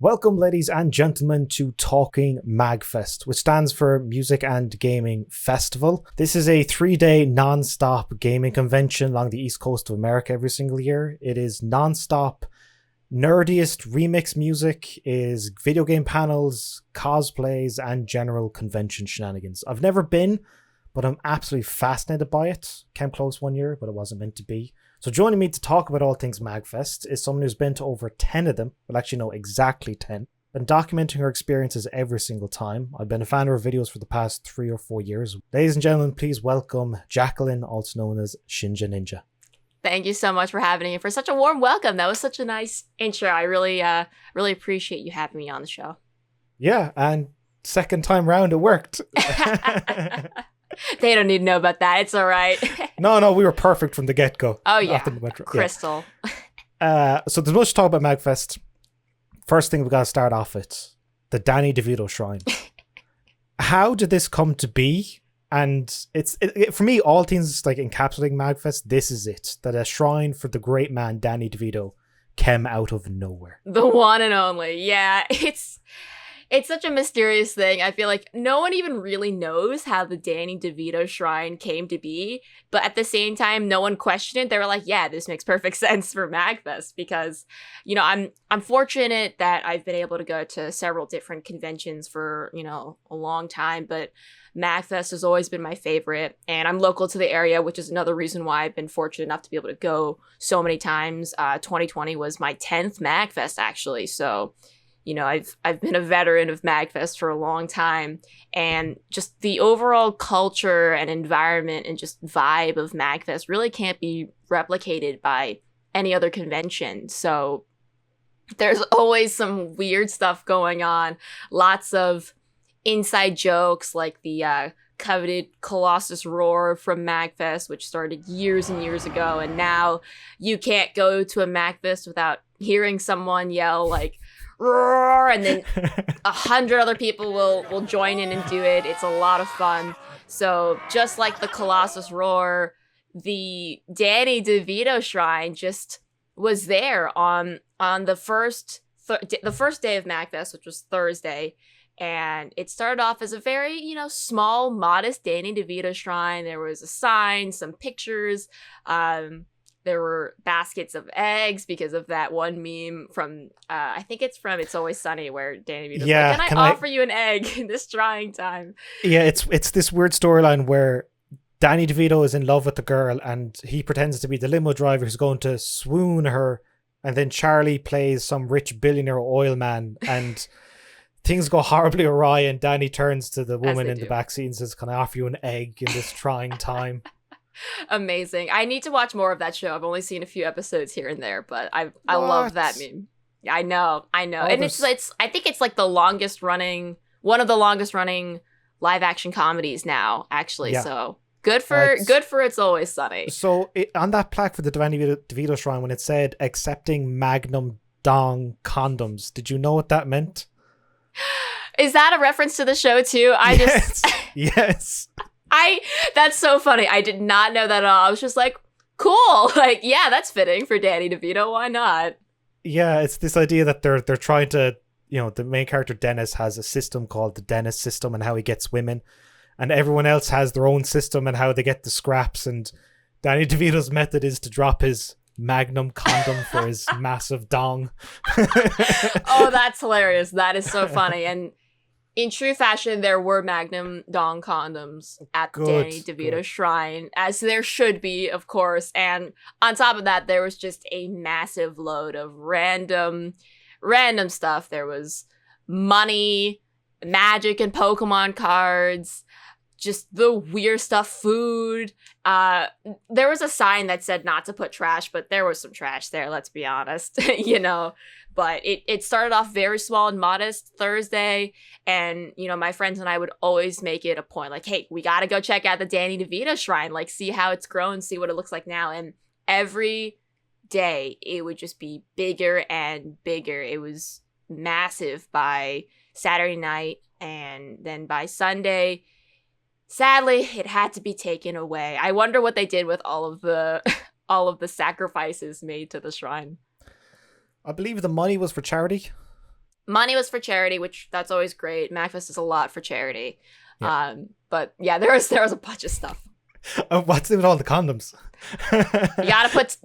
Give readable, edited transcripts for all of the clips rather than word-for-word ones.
Welcome, ladies and gentlemen, to Talking MagFest, which stands for Music and Gaming Festival. This is a 3-day non-stop gaming convention along the east coast of America every single year. It is non-stop nerdiest remix music, is video game panels, cosplays, and general convention shenanigans. I've never been, but I'm absolutely fascinated by it. Came close one year, but it wasn't meant to be. So joining me to talk about all things MagFest is someone who's been to over 10 of them, well actually no, exactly 10, been documenting her experiences every single time. I've been a fan of her videos for the past 3 or 4 years. Ladies and gentlemen, please welcome Jaclyn, also known as Shinja Ninja. Thank you so much for having me, for such a warm welcome. That was such a nice intro. I really appreciate you having me on the show. Yeah, and second time round it worked. They don't need to know about that. It's all right. No, we were perfect from the get-go. Oh, yeah. Crystal. Yeah. So there's much to talk about MagFest. First thing we got to start off with, the Danny DeVito Shrine. How did this come to be? And it's for me, all things like encapsulating MagFest, this is it. That a shrine for the great man Danny DeVito came out of nowhere. The one and only. Yeah, it's such a mysterious thing. I feel like no one even really knows how the Danny DeVito Shrine came to be, but at the same time, no one questioned it. They were like, yeah, this makes perfect sense for MagFest because, you know, I'm fortunate that I've been able to go to several different conventions for, you know, a long time, but MagFest has always been my favorite, and I'm local to the area, which is another reason why I've been fortunate enough to be able to go so many times. 2020 was my 10th MagFest, actually, so you know, I've been a veteran of MagFest for a long time, and just the overall culture and environment and just vibe of MagFest really can't be replicated by any other convention. So there's always some weird stuff going on, lots of inside jokes like the coveted Colossus roar from MagFest, which started years and years ago, and now you can't go to a MagFest without hearing someone yell like roar, and then 100 other people will join in and do it. It's a lot of fun. So just like the Colossus roar, the Danny DeVito Shrine just was there on the first day of MagFest, which was Thursday. And it started off as a very, you know, small, modest Danny DeVito Shrine. There was a sign, some pictures. There were baskets of eggs because of that one meme from, I think it's from It's Always Sunny, where Danny DeVito's like, can I offer you an egg in this trying time? Yeah, it's this weird storyline where Danny DeVito is in love with the girl and he pretends to be the limo driver who's going to swoon her, and then Charlie plays some rich billionaire oil man, and things go horribly awry, and Danny turns to the woman in the backseat and says, can I offer you an egg in this trying time? Amazing. I need to watch more of that show. I've only seen a few episodes here and there, but I love that meme. I know. And it's I think it's like one of the longest running live action comedies now, actually. Yeah. So good for It's Always Sunny. So on that plaque for the Danny DeVito Shrine, when it said accepting Magnum Dong condoms, did you know what that meant? Is that a reference to the show too? Yes. That's so funny. I did not know that at all. I was just like, cool. Like, yeah, that's fitting for Danny DeVito. Why not? Yeah, it's this idea that they're trying to, you know, the main character Dennis has a system called the Dennis system and how he gets women, and everyone else has their own system and how they get the scraps, and Danny DeVito's method is to drop his Magnum condom for his massive dong. Oh, that's hilarious. That is so funny. And in true fashion, there were Magnum Dong condoms at the Danny DeVito Shrine, as there should be, of course. And on top of that, there was just a massive load of random stuff. There was money, magic and Pokemon cards, just the weird stuff, food. There was a sign that said not to put trash, but there was some trash there, let's be honest, you know. But it started off very small and modest Thursday. And, you know, my friends and I would always make it a point like, hey, we got to go check out the Danny DeVito Shrine, like see how it's grown, see what it looks like now. And every day it would just be bigger and bigger. It was massive by Saturday night. And then by Sunday, sadly, it had to be taken away. I wonder what they did with all of the sacrifices made to the shrine. I believe the money was for charity. money was for charity, which that's always great. MagFest is a lot for charity. Yeah. But yeah, there was a bunch of stuff. What's it with all the condoms? You gotta put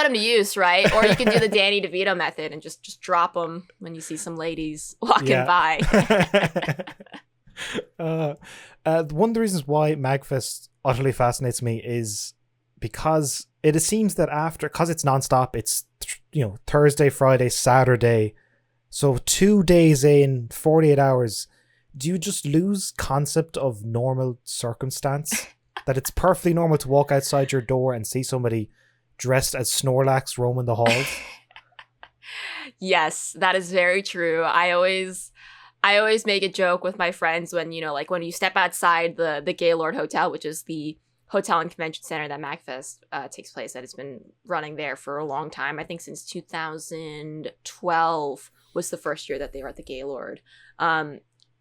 them to use, right? Or you can do the Danny DeVito method and just drop them when you see some ladies walking by. One of the reasons why MagFest utterly fascinates me is because it seems that because it's nonstop, it's Thursday, Friday, Saturday, so 2 days in 48 hours. Do you just lose concept of normal circumstance? That it's perfectly normal to walk outside your door and see somebody dressed as Snorlax roaming the halls? Yes, that is very true. I always make a joke with my friends when, like when you step outside the Gaylord Hotel, which is the hotel and convention center that MagFest takes place at. It's been running there for a long time. I think since 2012 was the first year that they were at the Gaylord.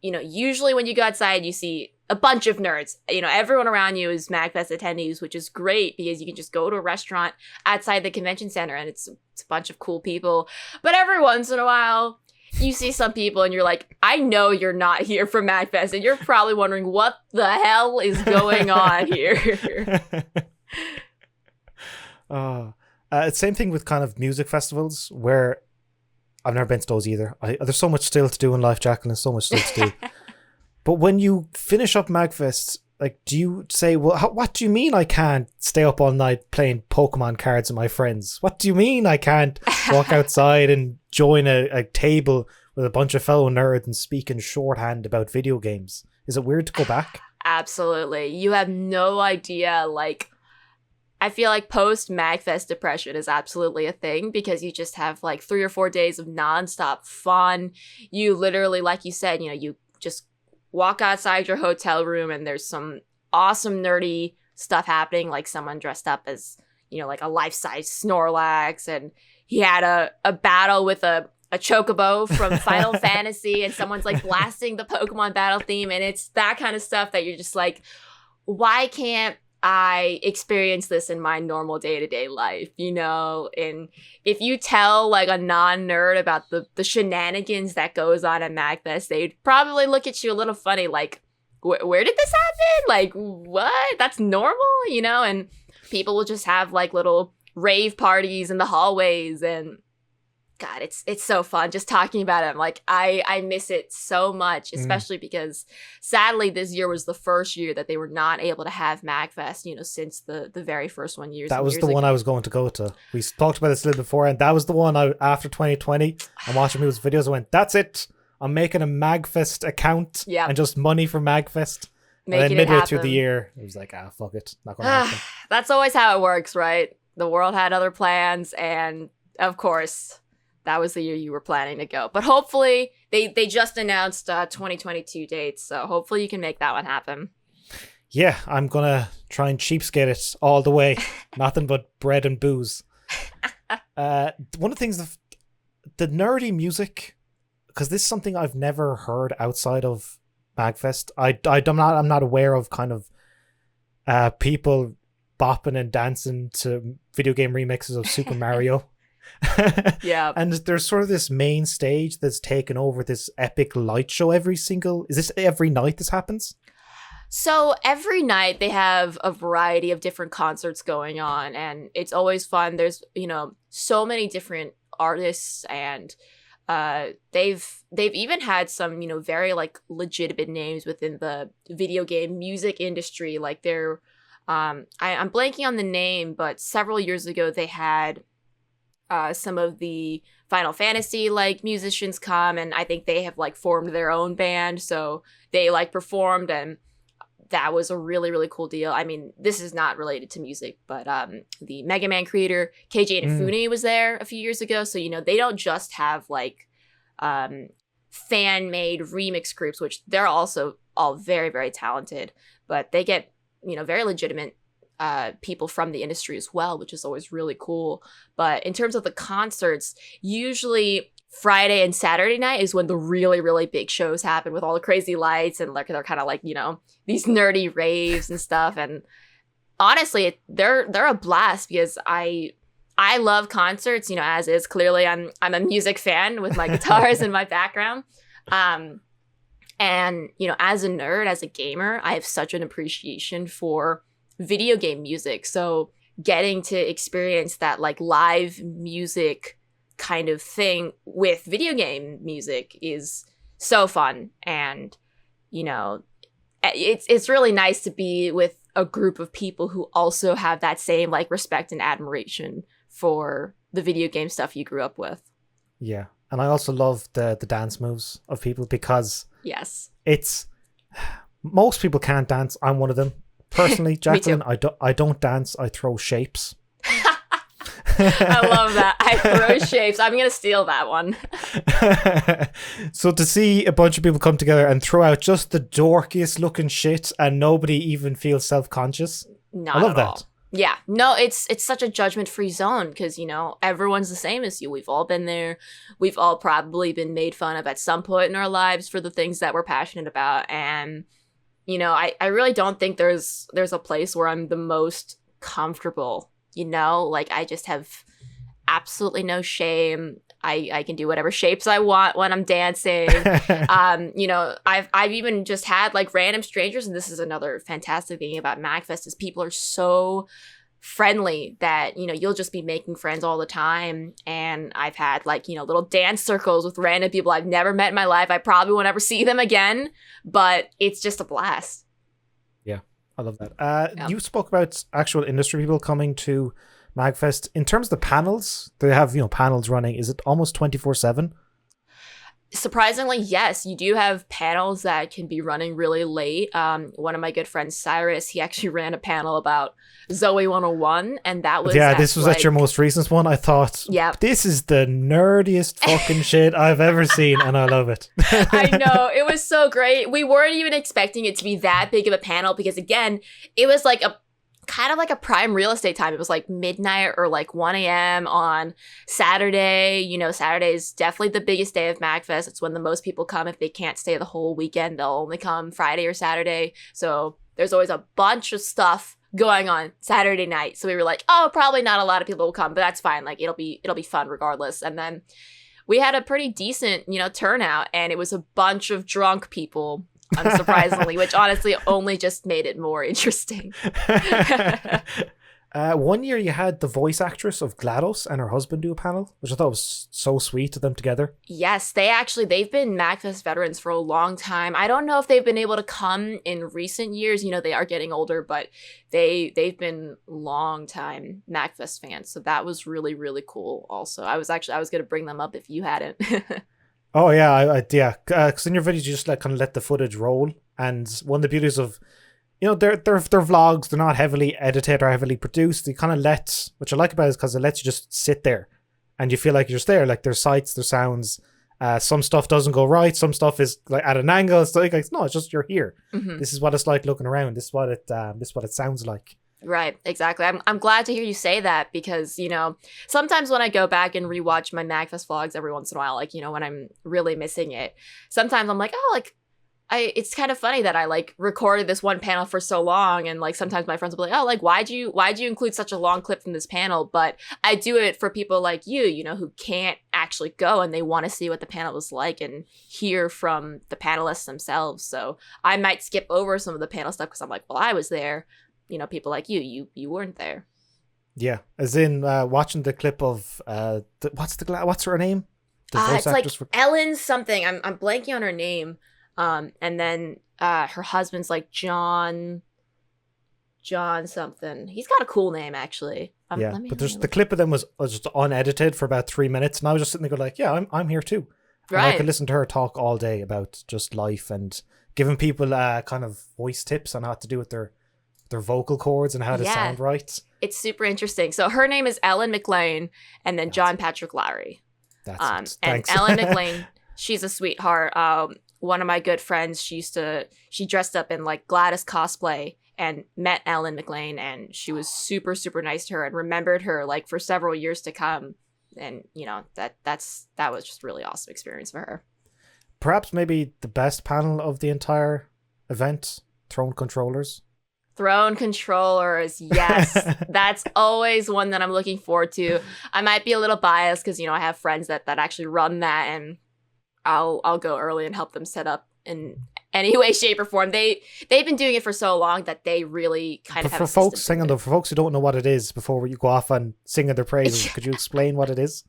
Usually when you go outside, you see a bunch of nerds. Everyone around you is MagFest attendees, which is great because you can just go to a restaurant outside the convention center and it's a bunch of cool people. But every once in a while, you see some people and you're like, I know you're not here for MagFest, and you're probably wondering what the hell is going on here. Same thing with kind of music festivals, where I've never been to those either. There's so much still to do in life, Jaclyn. So much still to do. But when you finish up MagFest, like, do you say, well, what do you mean I can't stay up all night playing Pokemon cards with my friends? What do you mean I can't walk outside and join a table with a bunch of fellow nerds and speak in shorthand about video games? Is it weird to go back? Absolutely. You have no idea. Like, I feel like post MagFest depression is absolutely a thing because you just have like 3 or 4 days of nonstop fun. You literally, like you said, you just walk outside your hotel room and there's some awesome nerdy stuff happening, like someone dressed up as, like a life-size Snorlax, and he had a battle with a chocobo from Final Fantasy, and someone's like blasting the Pokemon battle theme, and it's that kind of stuff that you're just like, why can't I experience this in my normal day-to-day life, And if you tell like a non-nerd about the shenanigans that goes on at MagFest, they'd probably look at you a little funny, like, where did this happen? Like, what? That's normal, And people will just have like little rave parties in the hallways, and God, it's so fun just talking about it. I'm like, I miss it so much, especially because sadly this year was the first year that they were not able to have MagFest, since the very first one years. That was the one I was going to go to. We talked about this a little before, and that was the one after 2020. I'm watching people's videos. I went, that's it. I'm making a MagFest account and just money for MagFest. And then midway through the year, it was like, fuck it. Not going to happen. That's always how it works, right? The world had other plans, and of course, that was the year you were planning to go. But hopefully, they just announced 2022 dates, so hopefully you can make that one happen. Yeah, I'm going to try and cheapskate it all the way. Nothing but bread and booze. One of the things, the nerdy music, because this is something I've never heard outside of MagFest. I'm not aware of kind of people bopping and dancing to video game remixes of Super Mario. Yeah. And there's sort of this main stage that's taken over this epic light show is this every night this happens? So every night they have a variety of different concerts going on, and it's always fun. There's, so many different artists, and they've even had some, very like legitimate names within the video game music industry. Like they're I'm blanking on the name, but several years ago they had some of the Final Fantasy like musicians come, and I think they have like formed their own band, so they like performed, and that was a really, really cool deal. I mean, this is not related to music, but the Mega Man creator KJ Inafune was there a few years ago, so they don't just have like fan-made remix groups, which they're also all very, very talented, but they get very legitimate people from the industry as well, which is always really cool. But in terms of the concerts, usually Friday and Saturday night is when the really, really big shows happen with all the crazy lights, and like they're kind of like, these nerdy raves and stuff. And honestly, they're a blast because I I love concerts, as is. Clearly, I'm a music fan with my guitars in my background. And, as a nerd, as a gamer, I have such an appreciation for video game music. So getting to experience that like live music kind of thing with video game music is so fun. And, it's really nice to be with a group of people who also have that same like respect and admiration for the video game stuff you grew up with. Yeah. And I also love the dance moves of people because yes, it's most people can't dance. I'm one of them. Personally, Jaclyn, I don't dance. I throw shapes. I love that. I throw shapes. I'm going to steal that one. So to see a bunch of people come together and throw out just the dorkiest looking shit and nobody even feels self-conscious. Not I love at that. all. Yeah. No, it's such a judgment-free zone because, everyone's the same as you. We've all been there. We've all probably been made fun of at some point in our lives for the things that we're passionate about. And, I really don't think there's a place where I'm the most comfortable. Like I just have absolutely no shame. I can do whatever shapes I want when I'm dancing. I've even just had like random strangers, and this is another fantastic thing about MagFest is people are so friendly that, you'll just be making friends all the time. And I've had like, little dance circles with random people I've never met in my life. I probably won't ever see them again, but it's just a blast. Yeah, I love that. You spoke about actual industry people coming to MagFest. In terms of the panels, they have, panels running. Is it almost 24/7? Surprisingly, yes. You do have panels that can be running really late. One of my good friends, Cyrus, he actually ran a panel about Zoe 101, and that was this was at your most recent one. I thought, this is the nerdiest fucking shit I've ever seen, and I love it. I know, it was so great. We weren't even expecting it to be that big of a panel because, again, it was like a kind of like a prime real estate time. It was like midnight or like 1 a.m. on Saturday. Saturday is definitely the biggest day of MagFest. It's when the most people come. If they can't stay the whole weekend, they'll only come Friday or Saturday. So there's always a bunch of stuff going on Saturday night. So we were like, oh, probably not a lot of people will come, but that's fine. Like it'll be fun regardless. And then we had a pretty decent, turnout, and it was a bunch of drunk people. Unsurprisingly, which honestly only just made it more interesting. One year you had the voice actress of GLaDOS and her husband do a panel, which I thought was so sweet of them together. Yes, they've been MagFest veterans for a long time. I don't know if they've been able to come in recent years. They are getting older, but they've been long time MagFest fans. So that was really, really cool. Also, I was going to bring them up if you hadn't. Oh yeah, because in your videos you just kind of let the footage roll, and one of the beauties of, they're vlogs, they're not heavily edited or heavily produced. They kind of which I like about it is because it lets you just sit there, and you feel like you're just there. Like there's sights, there's sounds. Some stuff doesn't go right. Some stuff is like at an angle. It's like no, it's just you're here. Mm-hmm. This is what it's like looking around. This is what it sounds like. Right, exactly. I'm glad to hear you say that because, sometimes when I go back and rewatch my MagFest vlogs every once in a while, like, when I'm really missing it, sometimes I'm like, oh, like, it's kind of funny that I like recorded this one panel for so long, and like sometimes my friends will be like, oh, like why'd you include such a long clip from this panel? But I do it for people like you, who can't actually go and they want to see what the panel was like and hear from the panelists themselves. So I might skip over some of the panel stuff because I'm like, well, I was there. People like you weren't there. Yeah, as in watching the clip of what's her name? It's like Ellen something. I'm blanking on her name. And then her husband's like John something. He's got a cool name actually. But there's the clip of them was just unedited for about 3 minutes, and I was just sitting there going like, yeah, I'm here too. Right. And I could listen to her talk all day about just life and giving people kind of voice tips on how to do with their vocal cords and how to sound right. It's super interesting. So her name is Ellen McLean, and then John Patrick Lowry. That's and Ellen McLean, she's a sweetheart. One of my good friends, she dressed up in like GLaDOS cosplay and met Ellen McLean, and she was super, super nice to her and remembered her like for several years to come. And that was just a really awesome experience for her. Perhaps maybe the best panel of the entire event, Throne Controllers. Throne controllers, yes. That's always one that I'm looking forward to. I might be a little biased because, I have friends that actually run that, and I'll go early and help them set up in any way, shape, or form. They've been doing it for so long that they really kind of have for folks singing though, for folks who don't know what it is, before you go off on singing their praises, could you explain what it is?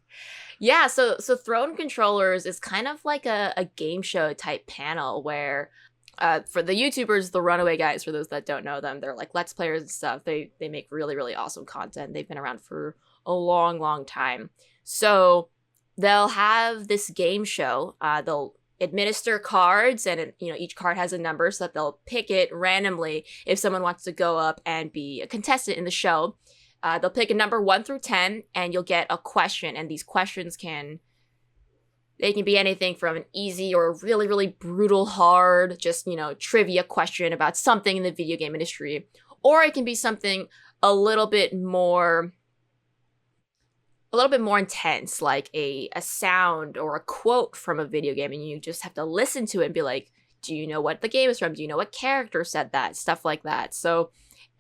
Yeah, so Throne Controllers is kind of like a game show type panel where for the YouTubers, the Runaway Guys, for those that don't know them, they're like Let's Players and stuff. They make really, really awesome content. They've been around for a long, long time. So they'll have this game show. They'll administer cards, and each card has a number, so that they'll pick it randomly if someone wants to go up and be a contestant in the show. They'll pick a number 1 through 10, and you'll get a question, and these questions can be anything from an easy or really, really brutal hard, just, trivia question about something in the video game industry. Or it can be something a little bit more intense, like a sound or a quote from a video game, and you just have to listen to it and be like, do you know what the game is from? Do you know what character said that? Stuff like that. So,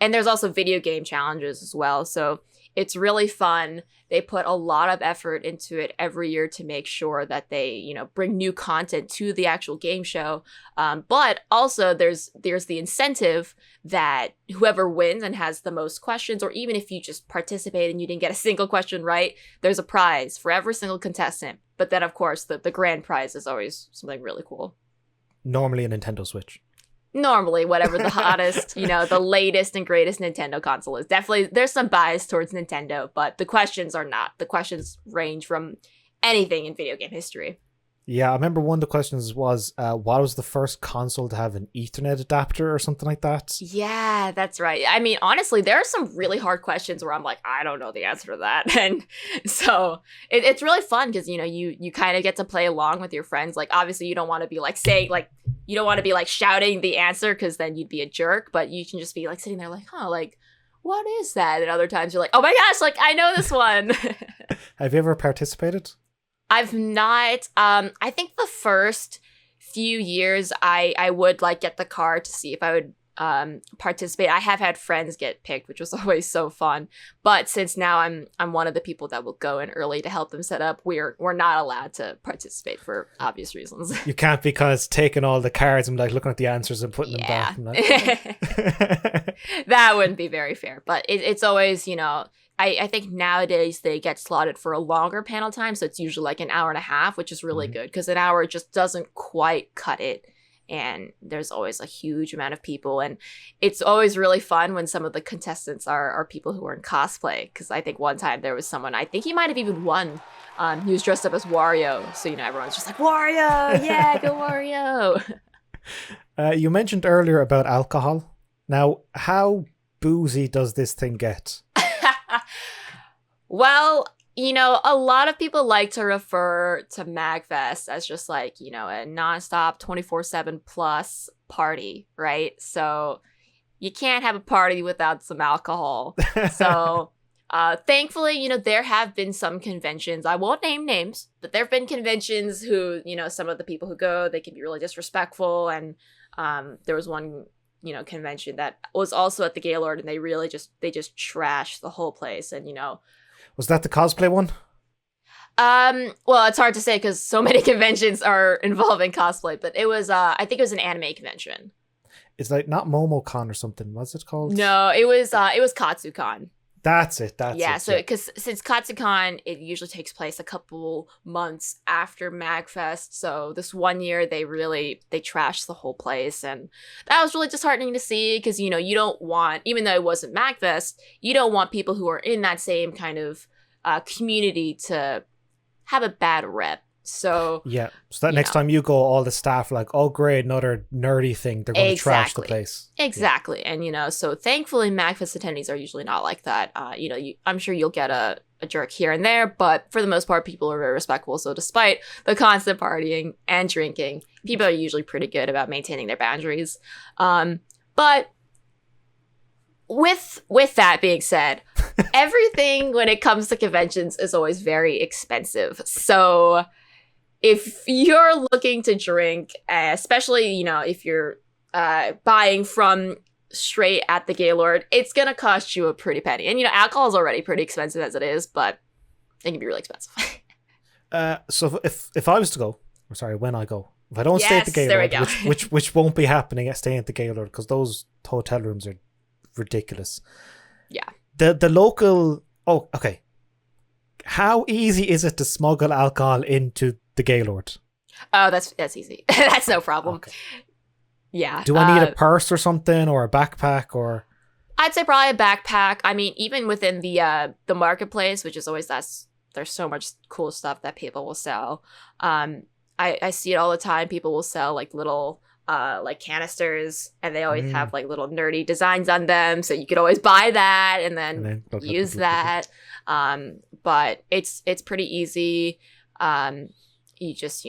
and there's also video game challenges as well. So it's really fun. They put a lot of effort into it every year to make sure that they, bring new content to the actual game show. But also there's the incentive that whoever wins and has the most questions, or even if you just participate and you didn't get a single question right, there's a prize for every single contestant. But then, of course, the grand prize is always something really cool. Normally a Nintendo Switch. Normally, whatever the hottest, the latest and greatest Nintendo console is. Definitely, there's some bias towards Nintendo, but the questions are not. The questions range from anything in video game history. Yeah, I remember one of the questions was, what was the first console to have an Ethernet adapter or something like that? Yeah, that's right. I mean, honestly, there are some really hard questions where I'm like, I don't know the answer to that. And so it's really fun because, you kind of get to play along with your friends. Like, obviously, you don't want to be like saying, like, you don't want to be like shouting the answer because then you'd be a jerk. But you can just be like sitting there like, like, what is that? And other times you're like, oh my gosh, like, I know this one. Have you ever participated? I've not. I think the first few years I would like get the card to see if I would participate. I have had friends get picked, which was always so fun. But since now I'm one of the people that will go in early to help them set up, we're not allowed to participate for obvious reasons. You can't, because taking all the cards and like looking at the answers and putting them back. And that wouldn't be very fair. But it's always, I think nowadays they get slotted for a longer panel time, so it's usually like an hour and a half, which is really good because an hour just doesn't quite cut it. And there's always a huge amount of people, and it's always really fun when some of the contestants are people who are in cosplay. Because I think one time there was someone, I think he might have even won, he was dressed up as Wario, so everyone's just like, Wario, yeah, go Wario. You mentioned earlier about alcohol. Now, how boozy does this thing get? Well, a lot of people like to refer to MagFest as just like, a nonstop 24/7 plus party, right? So you can't have a party without some alcohol. So thankfully, there have been some conventions. I won't name names, but there have been conventions who, some of the people who go, they can be really disrespectful. And there was one convention that was also at the Gaylord, and they just trashed the whole place. And was that the cosplay one? Well, it's hard to say because so many conventions are involving cosplay, but it was I think it was an anime convention. It's like not MomoCon or something. What's it called? No, it was KatsuCon. That's it. Yeah, so because since KatsuCon, it usually takes place a couple months after MagFest. So this one year, they trashed the whole place, and that was really disheartening to see because you don't want, even though it wasn't MagFest, you don't want people who are in that same kind of community to have a bad rep. So yeah, so that next time you go, all the staff are like, oh great, another nerdy thing, they're going to trash the place. Exactly. Yeah. And so thankfully MagFest attendees are usually not like that. I'm sure you'll get a jerk here and there, but for the most part people are very respectful. So despite the constant partying and drinking, people are usually pretty good about maintaining their boundaries. But with that being said, everything when it comes to conventions is always very expensive. So if you're looking to drink, especially, if you're buying from straight at the Gaylord, it's gonna cost you a pretty penny. And alcohol is already pretty expensive as it is, but it can be really expensive. So if I was to go, or sorry, when I go, if I don't stay at the Yes, there we Gaylord, go. which won't be happening at staying at the Gaylord because those hotel rooms are ridiculous. Yeah. The local. Oh, okay. How easy is it to smuggle alcohol into the Gaylord? Oh, that's easy. That's no problem. Okay. Yeah. Do I need a purse or something, or a backpack, or? I'd say probably a backpack. I mean, even within the marketplace, which is always there's so much cool stuff that people will sell. I see it all the time. People will sell like little like canisters, and they always have like little nerdy designs on them, so you could always buy that and then use that. But it's pretty easy. You just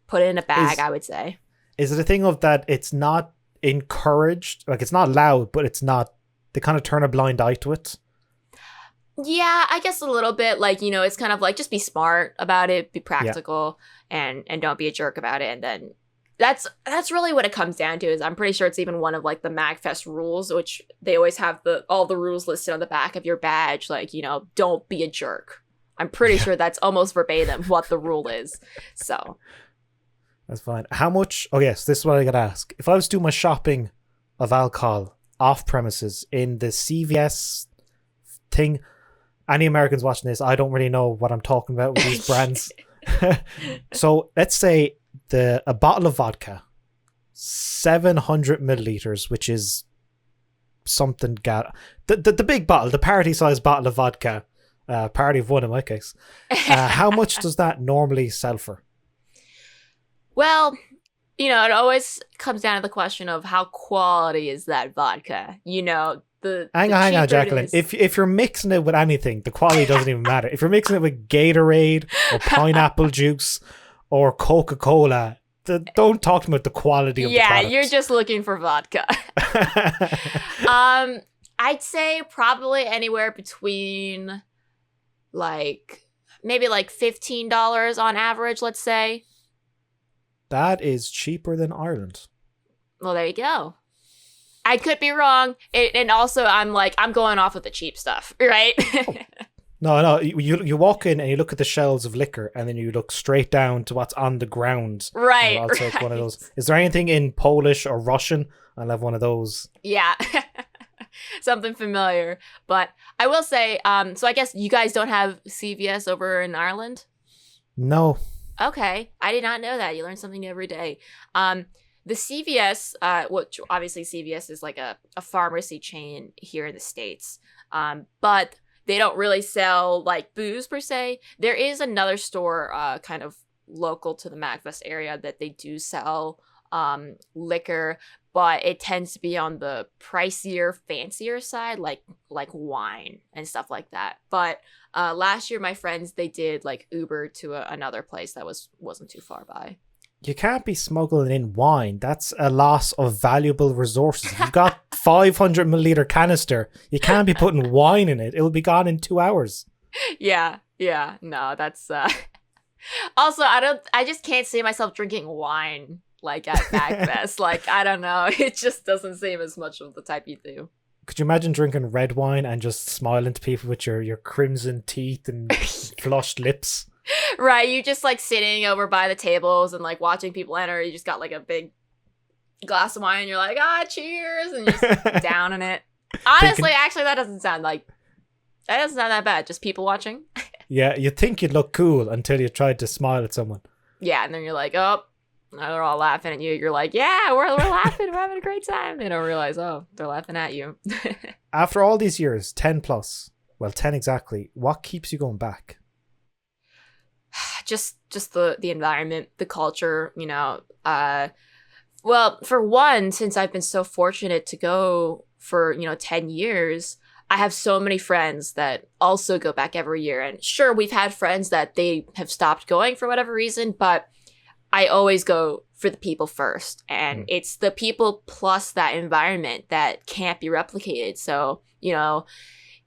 put it in a bag, I would say. Is it a thing of that it's not encouraged, like it's not allowed, but it's not, they kind of turn a blind eye to it? Yeah, I guess a little bit. Like, it's kind of like just be smart about it, be practical, and don't be a jerk about it. And then that's really what it comes down to. Is I'm pretty sure it's even one of like the MagFest rules, which they always have all the rules listed on the back of your badge. Like, don't be a jerk. I'm pretty sure that's almost verbatim what the rule is. So that's fine. How much? Oh yes, this is what I gotta ask. If I was to do my shopping of alcohol off premises in the CVS thing, any Americans watching this, I don't really know what I'm talking about with these brands. So let's say a bottle of vodka, 700 milliliters, which is something the big bottle, the party size bottle of vodka, party of one in my case. How much does that normally sell for? Well, it always comes down to the question of how quality is that vodka. Hang on, Jaclyn. If you're mixing it with anything, the quality doesn't even matter. If you're mixing it with Gatorade or pineapple juice or Coca-Cola, don't talk to me about the quality of the product. Yeah, you're just looking for vodka. I'd say probably anywhere between maybe $15 on average, let's say. That is cheaper than Ireland. Well, there you go. I could be wrong. And also, I'm going off with the cheap stuff, right? No. You walk in and you look at the shelves of liquor, and then you look straight down to what's on the ground. Right. I'll take one of those. Is there anything in Polish or Russian? I'll have one of those. Yeah. Something familiar. But I will say, so I guess you guys don't have CVS over in Ireland? No. Okay. I did not know that. You learn something new every day. The CVS, which obviously CVS is like a pharmacy chain here in the States, but they don't really sell like booze per se. There is another store kind of local to the MagFest area that they do sell liquor, but it tends to be on the pricier, fancier side, like wine and stuff like that. But last year, my friends, they did like Uber to another place that wasn't too far by. You can't be smuggling in wine. That's a loss of valuable resources. If you've got 500 milliliter canister, you can't be putting wine in it. It'll be gone in 2 hours. Yeah. No, that's also, I just can't see myself drinking wine like at MagFest. Like, I don't know. It just doesn't seem as much of the type you do. Could you imagine drinking red wine and just smiling to people with your crimson teeth and flushed lips? Right, you just like sitting over by the tables and like watching people enter. You just got like a big glass of wine and you're like, cheers, and you're just downing it. Honestly, actually, that doesn't sound that bad. Just people watching. Yeah, you think you'd look cool until you tried to smile at someone. Yeah, and then you're like, oh, they're all laughing at you. You're like, yeah, we're laughing. We're having a great time. They don't realize, oh, they're laughing at you. After all these years, 10 plus, well, 10 exactly, what keeps you going back? Just the environment, the culture, well, for one, since I've been so fortunate to go for 10 years, I have so many friends that also go back every year. And sure, we've had friends that they have stopped going for whatever reason, but I always go for the people first. And it's the people plus that environment that can't be replicated. So,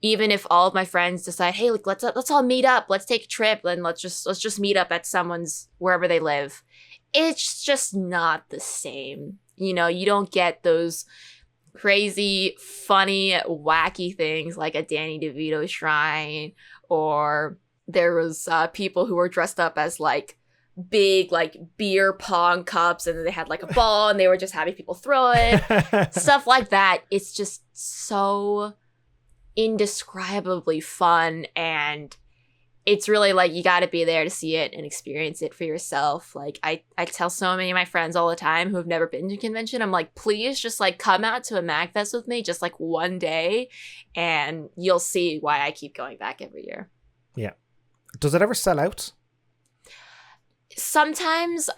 even if all of my friends decide, hey, like, let's all meet up, let's take a trip, and let's just meet up at someone's wherever they live, it's just not the same. You don't get those crazy, funny, wacky things like a Danny DeVito shrine, or there was people who were dressed up as like big like beer pong cups, and then they had like a ball and they were just having people throw it. Stuff like that. It's just so indescribably fun, and it's really like you got to be there to see it and experience it for yourself. Like I tell so many of my friends all the time who have never been to a convention, I'm like, please just like come out to a MagFest with me just like one day and you'll see why I keep going back every year. Yeah. Does it ever sell out? Sometimes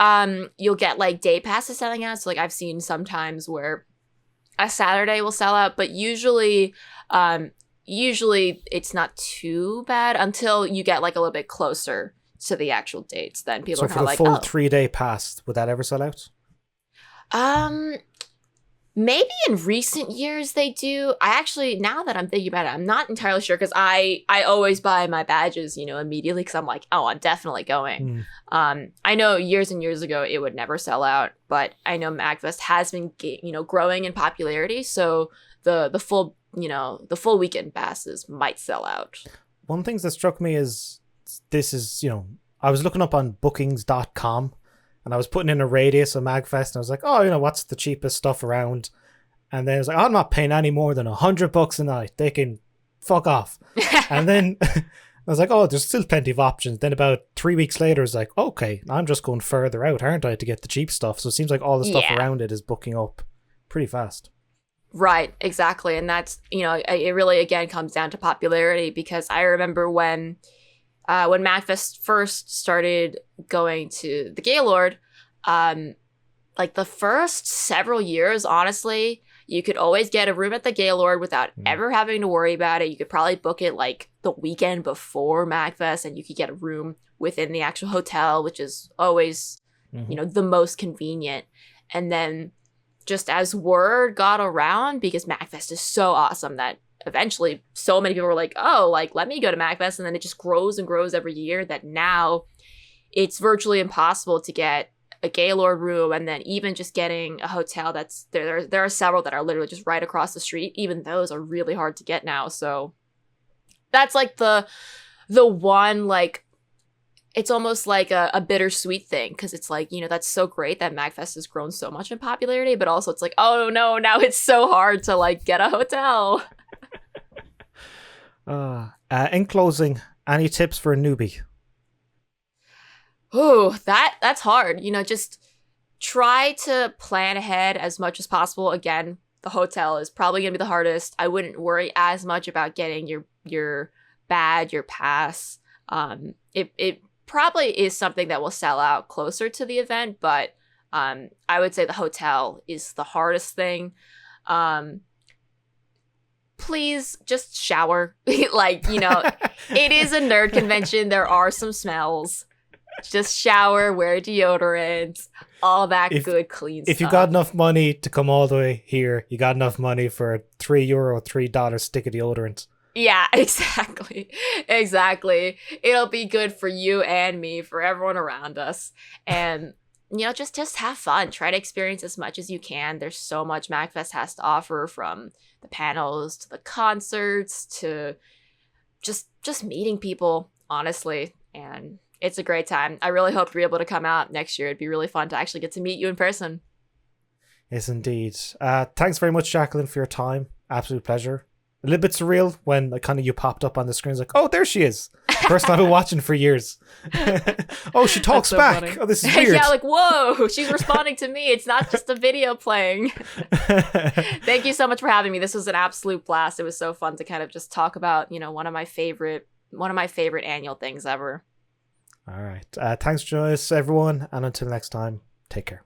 you'll get like day passes selling out. So like I've seen sometimes where a Saturday will sell out, but usually it's not too bad until you get like a little bit closer to the actual dates. Then people So are for kind the of like, full oh. 3-day pass, would that ever sell out? Maybe in recent years they do. I actually, now that I'm thinking about it, I'm not entirely sure because I always buy my badges, you know, immediately because I'm like, oh, I'm definitely going. I know years and years ago it would never sell out, but I know MagFest has been, growing in popularity. So the full weekend passes might sell out. One thing that struck me is this is, I was looking up on bookings.com and I was putting in a radius of MagFest and I was like, oh, what's the cheapest stuff around? And then I was like, I'm not paying any more than $100 a night. They can fuck off. And then I was like, oh, there's still plenty of options. Then about 3 weeks later, it's like, okay, I'm just going further out, aren't I, to get the cheap stuff? So it seems like all the stuff around it is booking up pretty fast. Right, exactly. And that's, it really, again, comes down to popularity because I remember when MagFest first started going to the Gaylord, like the first several years, honestly, you could always get a room at the Gaylord without ever having to worry about it. You could probably book it like the weekend before MagFest and you could get a room within the actual hotel, which is always, the most convenient. And then just as word got around, because MagFest is so awesome that eventually so many people were like, oh, like, let me go to MagFest. And then it just grows and grows every year that now it's virtually impossible to get a Gaylord room. And then even just getting a hotel that's there are several that are literally just right across the street. Even those are really hard to get now. So that's like the one, like, it's almost like a bittersweet thing because it's like, that's so great that MagFest has grown so much in popularity, but also it's like, oh no, now it's so hard to like get a hotel. In closing, any tips for a newbie? Oh, that's hard. Just try to plan ahead as much as possible. Again, the hotel is probably going to be the hardest. I wouldn't worry as much about getting your badge, your pass. It probably is something that will sell out closer to the event, but I would say the hotel is the hardest thing. Please just shower. Like, it is a nerd convention. There are some smells. Just shower, wear deodorant, all that good clean stuff. If you got enough money to come all the way here, you got enough money for a $3 stick of deodorant. Yeah, exactly. It'll be good for you and me, for everyone around us. And, just have fun. Try to experience as much as you can. There's so much MagFest has to offer, from the panels to the concerts to just meeting people, honestly. And it's a great time. I really hope you're able to come out next year. It'd be really fun to actually get to meet you in person. Yes, indeed. Thanks very much, Jaclyn, for your time. Absolute pleasure. A little bit surreal when like kind of you popped up on the screen. It's like, oh, there she is. Person I've been watching for years. Oh, she talks so back. Funny. Oh, this is weird. Yeah, like, whoa, she's responding to me. It's not just a video playing. Thank you so much for having me. This was an absolute blast. It was so fun to kind of just talk about, one of my favorite annual things ever. All right. Thanks for joining us, everyone. And until next time, take care.